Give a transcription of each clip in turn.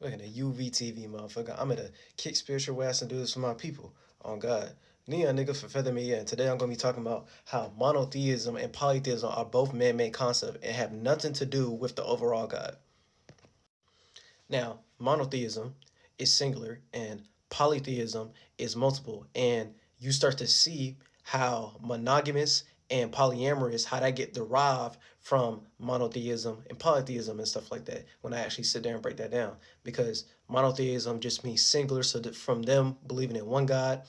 Look at the UVTV, motherfucker. I'm gonna kick spiritual ass and do this for my people. On God. Nia nigga for feather me in. Today I'm gonna be talking about how monotheism and polytheism are both man-made concepts and have nothing to do with the overall God. Now, monotheism is singular and polytheism is multiple. And you start to see how monogamous and polyamorous, how that get derived from monotheism and polytheism and stuff like that when I actually sit there and break that down. Because monotheism just means singular, so that from them believing in one God,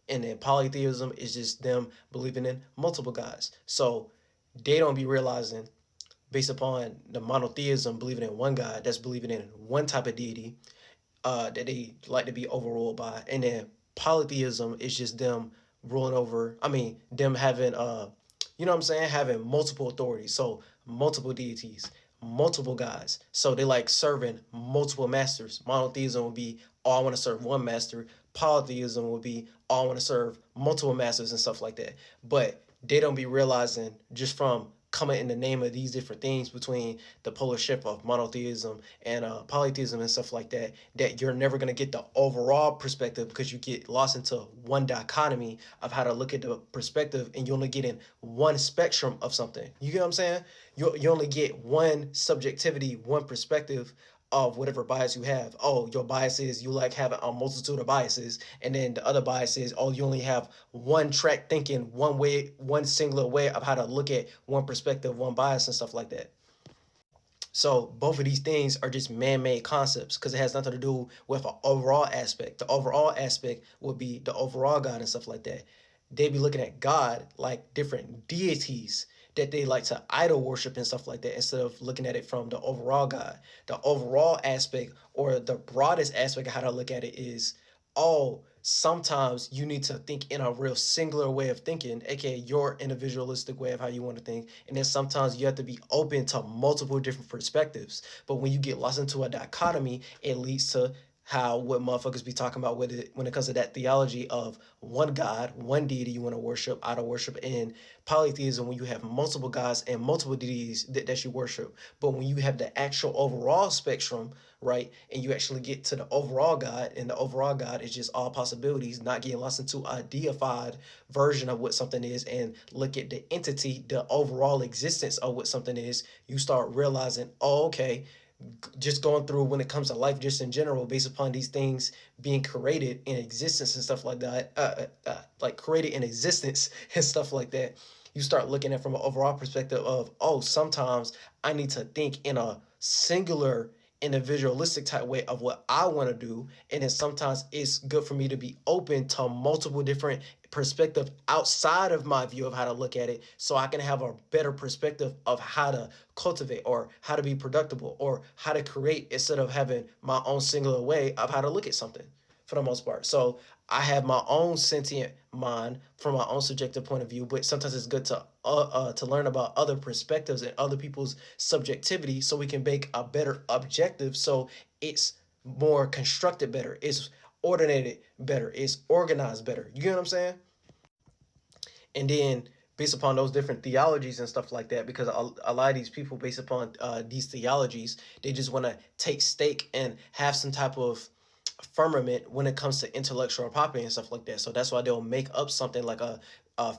and then polytheism is just them believing in multiple gods. So they don't be realizing based upon the monotheism, believing in one God, that's believing in one type of deity that they like to be overruled by. And then polytheism is just them ruling over, them having, you know what I'm saying, having multiple authorities. So multiple deities, multiple gods. So they like serving multiple masters. Monotheism would be, oh, I want to serve one master. Polytheism would be, oh, I want to serve multiple masters and stuff like that. But they don't be realizing just from coming in the name of these different things between the polar shift of monotheism and polytheism and stuff like that, that you're never going to get the overall perspective because you get lost into one dichotomy of how to look at the perspective, and you only get in one spectrum of something. You get what I'm saying? You only get one subjectivity, one perspective of whatever bias you have. Oh, your bias is you like having a multitude of biases, and then the other bias is, oh, you only have one track thinking, one way, one singular way of how to look at one perspective, one bias and stuff like that. So both of these things are just man-made concepts because it has nothing to do with an overall aspect. The overall aspect would be the overall God and stuff like that. They be looking at God like different deities that they like to idol worship and stuff like that instead of looking at it from the overall God. The overall aspect, or the broadest aspect of how to look at it, is, oh, sometimes you need to think in a real singular way of thinking, aka your individualistic way of how you want to think. And then sometimes you have to be open to multiple different perspectives. But when you get lost into a dichotomy, it leads to how what motherfuckers be talking about with it when it comes to that theology of one God, one deity you want to worship, out of worship, in polytheism when you have multiple gods and multiple deities that you worship. But when you have the actual overall spectrum, right, and you actually get to the overall God, and the overall God is just all possibilities, not getting lost into a deified version of what something is, and look at the entity, the overall existence of what something is, you start realizing, oh, okay, just going through when it comes to life just in general, based upon these things being created in existence and stuff like that, like created in existence and stuff like that, you start looking at from an overall perspective of, oh, sometimes I need to think in a singular individualistic type way of what I want to do. And then sometimes it's good for me to be open to multiple different perspective outside of my view of how to look at it, so I can have a better perspective of how to cultivate or how to be productive or how to create, instead of having my own singular way of how to look at something for the most part. So I have my own sentient mind from my own subjective point of view, but sometimes it's good to learn about other perspectives and other people's subjectivity so we can make a better objective, so it's more constructed better, it's ordinated better, it's organized better. You get what I'm saying? And then based upon those different theologies and stuff like that, because a lot of these people, based upon these theologies, they just want to take stake and have some type of firmament when it comes to intellectual property and stuff like that. So that's why they'll make up something like a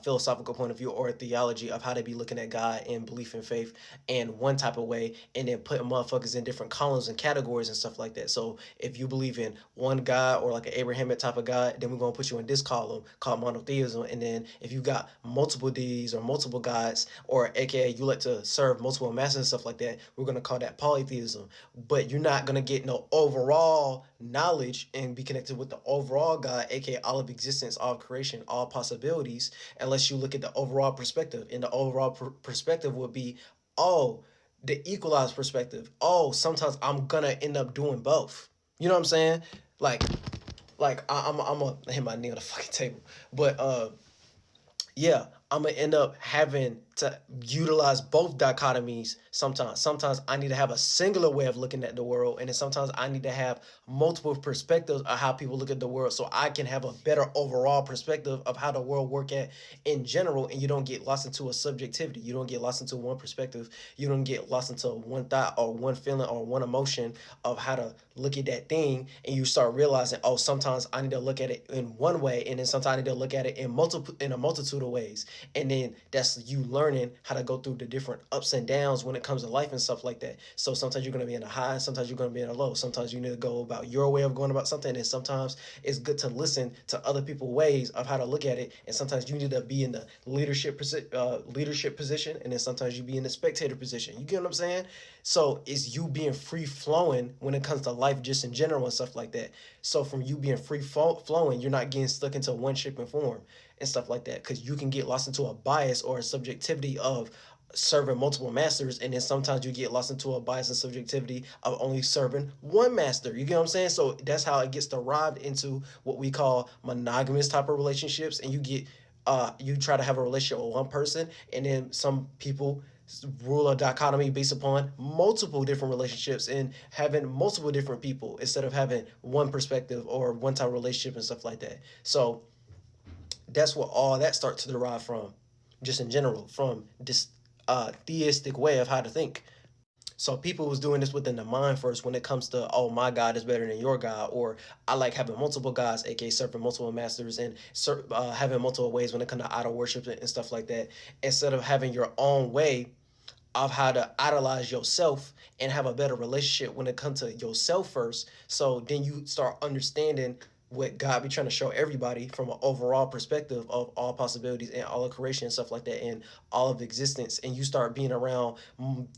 philosophical point of view or a theology of how to be looking at God and belief and faith in one type of way, and then put motherfuckers in different columns and categories and stuff like that. So if you believe in one God or like an Abrahamic type of God, then we're gonna put you in this column called monotheism. And then if you got multiple deities or multiple gods, or aka you like to serve multiple masters and stuff like that, we're gonna call that polytheism. But you're not gonna get no overall knowledge and be connected with the overall God, aka all of existence, all of creation, all possibilities, unless you look at the overall perspective. And the overall perspective would be, oh, the equalized perspective. Oh, sometimes I'm gonna end up doing both. You know what I'm saying? Like, I'm gonna hit my knee on the fucking table. But yeah, I'm gonna end up having to utilize both dichotomies sometimes. Sometimes I need to have a singular way of looking at the world, and then sometimes I need to have multiple perspectives of how people look at the world so I can have a better overall perspective of how the world work at in general, and you don't get lost into a subjectivity. You don't get lost into one perspective. You don't get lost into one thought or one feeling or one emotion of how to look at that thing, and you start realizing, oh, sometimes I need to look at it in one way, and then sometimes I need to look at it in a multitude of ways. And then that's you learning how to go through the different ups and downs when it comes to life and stuff like that. So sometimes you're going to be in a high, sometimes you're going to be in a low. Sometimes you need to go about your way of going about something, and sometimes it's good to listen to other people's ways of how to look at it. And sometimes you need to be in the leadership position, and then sometimes you be in the spectator position. You get what I'm saying? So it's you being free flowing when it comes to life just in general and stuff like that. So from you being free flowing, you're not getting stuck into one shape and form and stuff like that, because you can get lost into a bias or a subjectivity of serving multiple masters, and then sometimes you get lost into a bias and subjectivity of only serving one master. You get what I'm saying? So that's how it gets derived into what we call monogamous type of relationships, and you try to have a relationship with one person, and then some people rule a dichotomy based upon multiple different relationships and having multiple different people instead of having one perspective or one type of relationship and stuff like that. So that's what all that starts to derive from, just in general, from this theistic way of how to think. So people was doing this within the mind first when it comes to, oh, my God is better than your God, or I like having multiple gods, aka serving multiple masters, and having multiple ways when it comes to idol worship and stuff like that, instead of having your own way of how to idolize yourself and have a better relationship when it comes to yourself first. So then you start understanding what God be trying to show everybody from an overall perspective of all possibilities and all of creation and stuff like that and all of existence. And you start being around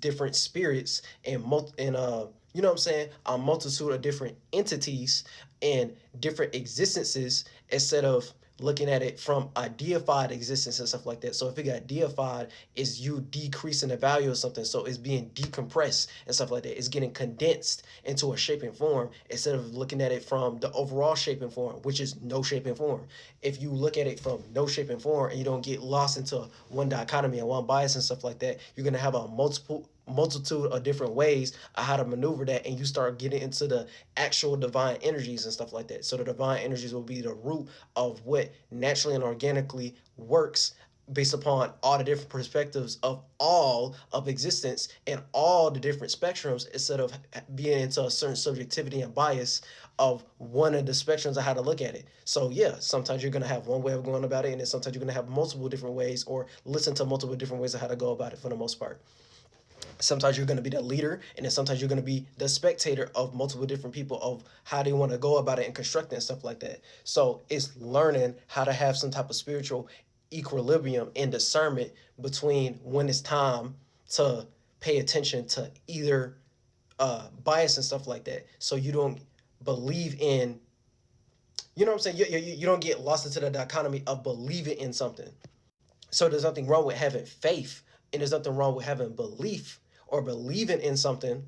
different spirits and you know what I'm saying, a multitude of different entities and different existences instead of looking at it from a deified existence and stuff like that. So if it got deified, is you decreasing the value of something. So it's being decompressed and stuff like that. It's getting condensed into a shape and form instead of looking at it from the overall shape and form, which is no shape and form. If you look at it from no shape and form and you don't get lost into one dichotomy and one bias and stuff like that, you're going to have a multitude of different ways of how to maneuver that, and you start getting into the actual divine energies and stuff like that. So the divine energies will be the root of what naturally and organically works based upon all the different perspectives of all of existence and all the different spectrums, instead of being into a certain subjectivity and bias of one of the spectrums of how to look at it. So yeah, sometimes you're going to have one way of going about it, and then sometimes you're going to have multiple different ways, or listen to multiple different ways of how to go about it for the most part. Sometimes you're going to be the leader, and then sometimes you're going to be the spectator of multiple different people of how they want to go about it and construct it and stuff like that. So it's learning how to have some type of spiritual equilibrium and discernment between when it's time to pay attention to either bias and stuff like that, so you don't believe in, you know what I'm saying, you don't get lost into the dichotomy of believing in something. So there's nothing wrong with having faith, and there's nothing wrong with having belief or believing in something,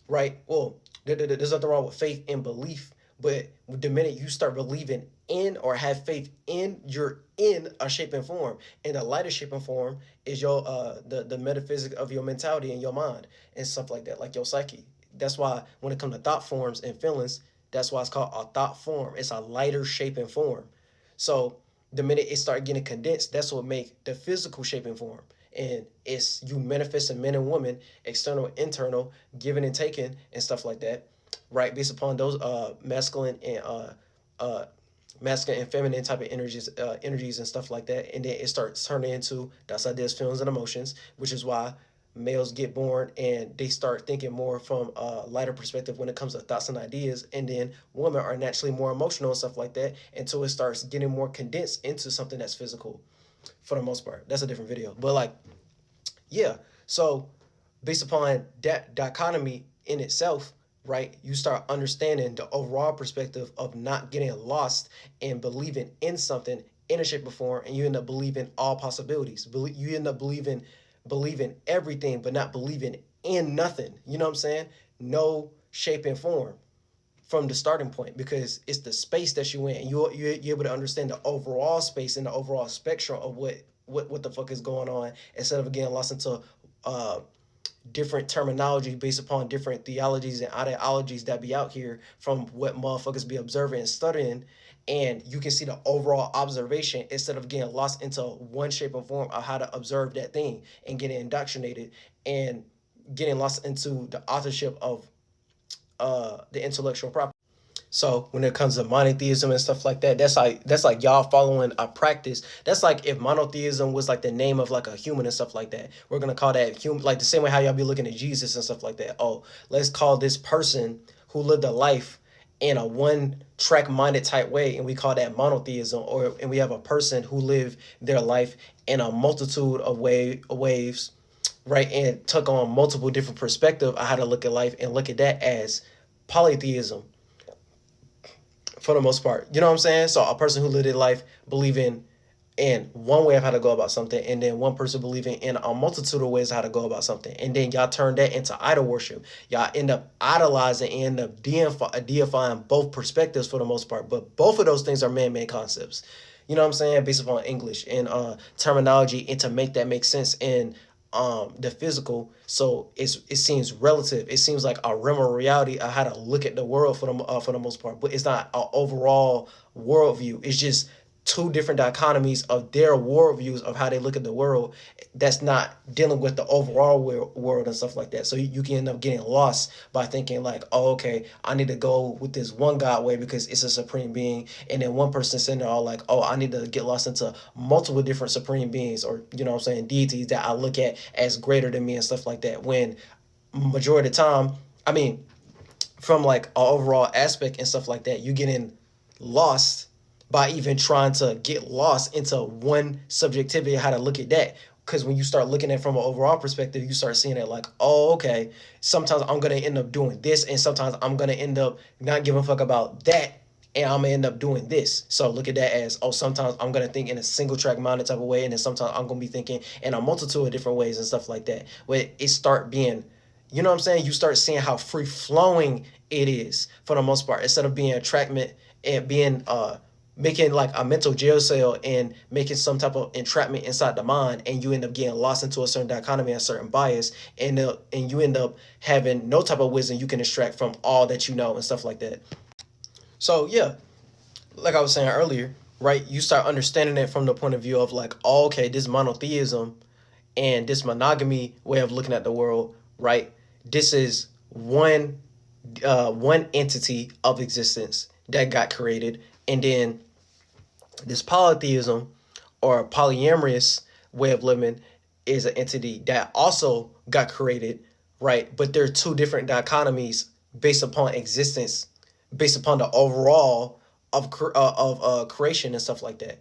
right? Well, there's nothing wrong with faith and belief, but the minute you start believing in or have faith in, you're in a shape and form. And the lighter shape and form is your the metaphysics of your mentality and your mind and stuff like that, like your psyche. That's why when it comes to thought forms and feelings, that's why it's called a thought form. It's a lighter shape and form. So the minute it start getting condensed, that's what make the physical shape and form. And it's you manifesting men and women, external, internal, giving and taking and stuff like that, right? Based upon those masculine and feminine type of energies and stuff like that. And then it starts turning into that's ideas, feelings, and emotions, which is why males get born and they start thinking more from a lighter perspective when it comes to thoughts and ideas, and then women are naturally more emotional and stuff like that until it starts getting more condensed into something that's physical for the most part. That's a different video, but like, yeah. So based upon that dichotomy in itself, right, you start understanding the overall perspective of not getting lost and believing in something in a shape or form, and you end up believing all possibilities. You end up believing everything, but not believing in nothing. You know what I'm saying? No shape and form from the starting point, because it's the space that you in. You're able to understand the overall space and the overall spectrum of what what the fuck is going on, instead of getting lost into uh different terminology based upon different theologies and ideologies that be out here from what motherfuckers be observing and studying. And you can see the overall observation instead of getting lost into one shape or form of how to observe that thing and getting indoctrinated and getting lost into the authorship of the intellectual property. So when it comes to monotheism and stuff like that, that's like y'all following a practice. That's like if monotheism was like the name of like a human and stuff like that. We're gonna call that human, like the same way how y'all be looking at Jesus and stuff like that. Oh, let's call this person who lived a life in a one track minded type way, and we call that monotheism. Or and we have a person who lived their life in a multitude of waves, right, and took on multiple different perspective of how to look at life, and look at that as polytheism for the most part. You know what I'm saying? So a person who lived their life believing in one way of how to go about something, and then one person believing in a multitude of ways how to go about something, and then y'all turn that into idol worship. Y'all end up idolizing and end up deifying both perspectives for the most part. But both of those things are man-made concepts. You know what I'm saying? Based upon English and terminology, and to make that make sense in the physical, so it seems relative. It seems like a realm of reality of how to look at the world for the most part, but it's not an overall worldview. It's just two different dichotomies of their worldviews of how they look at the world. That's not dealing with the overall world and stuff like that. So you can end up getting lost by thinking like, oh, okay, I need to go with this one God way because it's a supreme being, and then one person sitting there all like, oh, I need to get lost into multiple different supreme beings, or you know what I'm saying, deities that I look at as greater than me and stuff like that. When majority of the time, I mean, from like an overall aspect and stuff like that, you getting lost by even trying to get lost into one subjectivity, how to look at that. Because when you start looking at it from an overall perspective, you start seeing it like, oh, okay, sometimes I'm going to end up doing this, and sometimes I'm going to end up not giving a fuck about that, and I'm going to end up doing this. So look at that as, oh, sometimes I'm going to think in a single track minded type of way, and then sometimes I'm going to be thinking in a multitude of different ways and stuff like that. Where it start being, you know what I'm saying? You start seeing how free flowing it is for the most part, instead of being attractment and being making like a mental jail cell and making some type of entrapment inside the mind, and you end up getting lost into a certain dichotomy, a certain bias, and you end up having no type of wisdom you can extract from all that you know and stuff like that. So yeah, like I was saying earlier, right? You start understanding it from the point of view of like, oh, okay, this monotheism and this monogamy way of looking at the world, right? This is one entity of existence that got created, and then this polytheism or polyamorous way of living is an entity that also got created, right? But there are two different dichotomies based upon existence, based upon the overall of creation and stuff like that.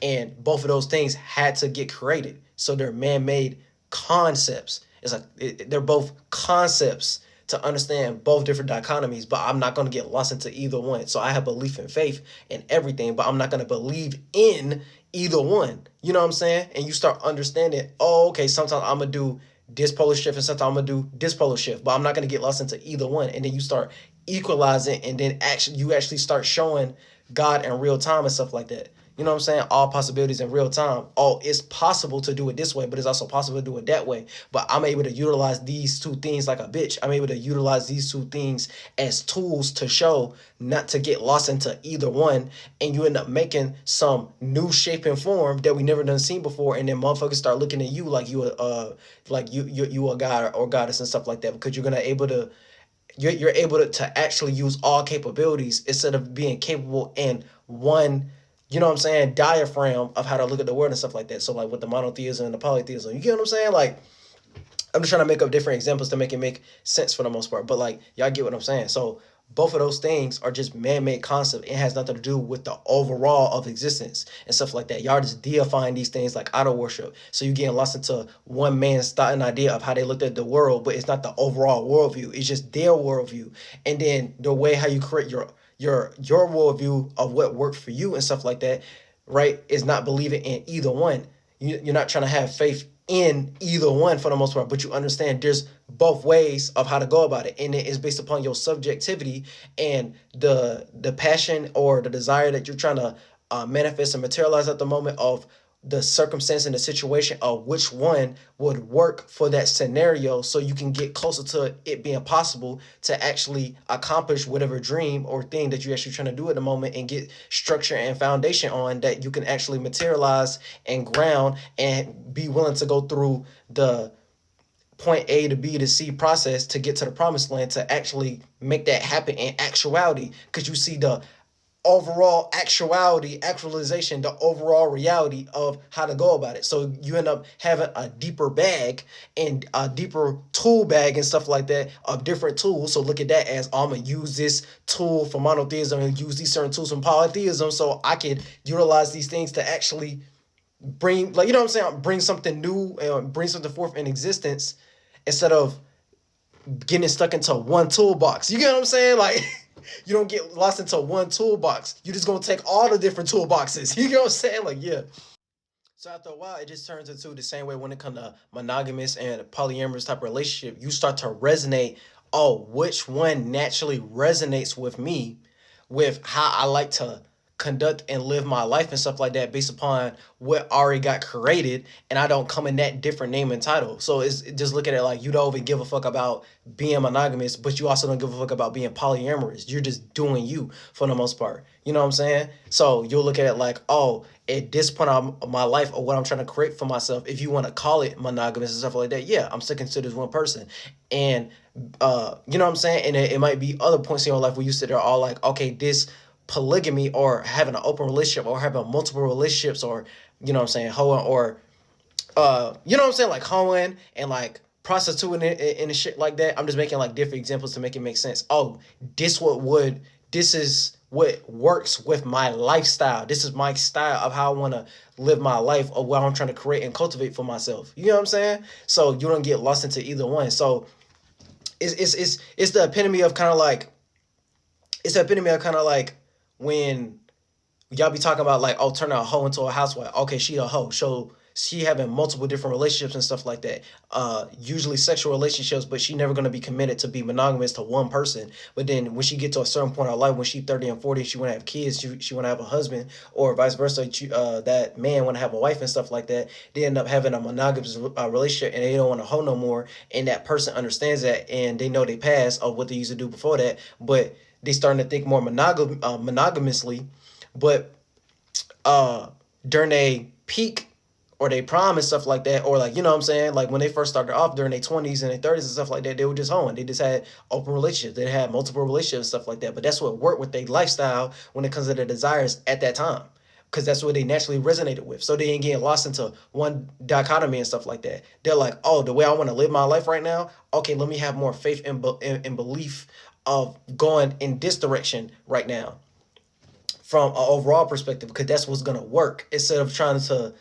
And both of those things had to get created, so they're man-made concepts. It's like they're both concepts to understand both different dichotomies, but I'm not going to get lost into either one. So I have belief and faith in everything, but I'm not going to believe in either one. You know what I'm saying? And you start understanding, oh, okay, sometimes I'm going to do this polar shift and sometimes I'm going to do this polar shift, but I'm not going to get lost into either one. And then you start equalizing, and then you actually start showing God in real time and stuff like that. You know what I'm saying? All possibilities in real time. Oh, it's possible to do it this way, but it's also possible to do it that way. But I'm able to utilize these two things like a bitch. I'm able to utilize these two things as tools to show not to get lost into either one. And you end up making some new shape and form that we never done seen before. And then motherfuckers start looking at you like you a god or goddess and stuff like that, because you're able to actually use all capabilities instead of being capable in one, you know what I'm saying, diaphragm of how to look at the world and stuff like that. So like with the monotheism and the polytheism, you get what I'm saying? Like, I'm just trying to make up different examples to make it make sense for the most part. But like, y'all get what I'm saying. So both of those things are just man-made concept. It has nothing to do with the overall of existence and stuff like that. Y'all just deifying these things like idol worship. So you getting lost into one man's thought and idea of how they looked at the world, but it's not the overall worldview. It's just their worldview. And then the way how you create your worldview of what worked for you and stuff like that, right, is not believing in either one. You're not trying to have faith in either one for the most part, but you understand there's both ways of how to go about it, and it is based upon your subjectivity and the passion or the desire that you're trying to manifest and materialize at the moment of the circumstance and the situation of which one would work for that scenario, so you can get closer to it being possible to actually accomplish whatever dream or thing that you're actually trying to do at the moment, and get structure and foundation on that you can actually materialize and ground and be willing to go through the point A to B to C process to get to the promised land, to actually make that happen in actuality, because you see the overall actualization, the overall reality of how to go about it. So you end up having a deeper bag and a deeper tool bag and stuff like that of different tools. So look at that as, oh, I'm gonna use this tool for monotheism and use these certain tools from polytheism, so I can utilize these things to actually bring, like, you know what I'm saying, bring something new and bring something forth in existence, instead of getting stuck into one toolbox. You get what I'm saying? Like, you don't get lost into one toolbox. You just gonna take all the different toolboxes. You get what I'm saying? Like, yeah. So after a while, it just turns into the same way when it comes to monogamous and polyamorous type of relationship. You start to resonate. Oh, which one naturally resonates with me, with how I like to conduct and live my life and stuff like that, based upon what already got created, and I don't come in that different name and title. So it's just look at it like, you don't even give a fuck about being monogamous, but you also don't give a fuck about being polyamorous. You're just doing you for the most part. You know what I'm saying? So you'll look at it like, oh, at this point of my life, or what I'm trying to create for myself, if you want to call it monogamous and stuff like that, yeah, I'm sticking to this one person. And you know what I'm saying? And it might be other points in your life where you sit there all like, okay, this polygamy, or having an open relationship, or having multiple relationships, or, you know what I'm saying, hoeing, or you know what I'm saying, like hoeing and like prostituting and shit like that. I'm just making like different examples to make it make sense. Oh, this is what works with my lifestyle. This is my style of how I want to live my life, or what I'm trying to create and cultivate for myself. You know what I'm saying? So you don't get lost into either one. So it's the epitome of kind of like, when y'all be talking about like, oh, turn a hoe into a housewife. Okay, she a hoe. So she having multiple different relationships and stuff like that. Usually sexual relationships, but she never gonna be committed to be monogamous to one person. But then when she get to a certain point in her life, when she 30 and 40, she wanna have kids, she wanna have a husband, or vice versa. That man wanna have a wife and stuff like that. They end up having a monogamous relationship, and they don't wanna hoe no more. And that person understands that, and they know they past of what they used to do before that, but they starting to think more monogamously. But during a peak, or they prime and stuff like that, or like, you know what I'm saying, like when they first started off during their 20s and their 30s and stuff like that, they were just hoeing. They just had open relationships. They had multiple relationships and stuff like that. But that's what worked with their lifestyle when it comes to their desires at that time, because that's what they naturally resonated with. So they ain't getting lost into one dichotomy and stuff like that. They're like, oh, the way I want to live my life right now, okay, let me have more faith and belief of going in this direction right now, from an overall perspective, because that's what's gonna work, instead of trying to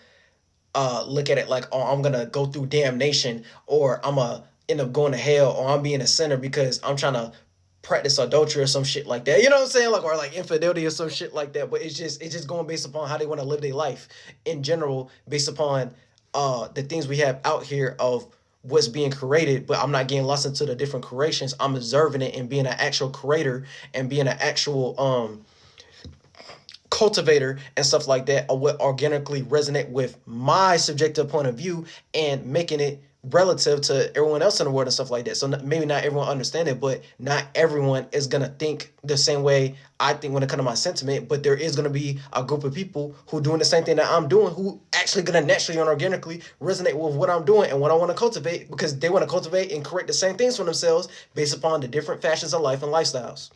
look at it like, oh, I'm gonna go through damnation, or I'm gonna end up going to hell, or I'm being a sinner because I'm trying to practice adultery or some shit like that. You know what I'm saying? Like, or like infidelity or some shit like that. But it's just going based upon how they want to live their life in general, based upon the things we have out here of what's being created. But I'm not getting lost into the different creations. I'm observing it and being an actual creator and being an actual cultivator and stuff like that, or what organically resonate with my subjective point of view, and making it relative to everyone else in the world and stuff like that. So maybe not everyone understand it, but not everyone is gonna think the same way I think when it comes to my sentiment. But there is gonna be a group of people who doing the same thing that I'm doing, who actually gonna naturally and organically resonate with what I'm doing and what I want to cultivate, because they want to cultivate and create the same things for themselves based upon the different fashions of life and lifestyles.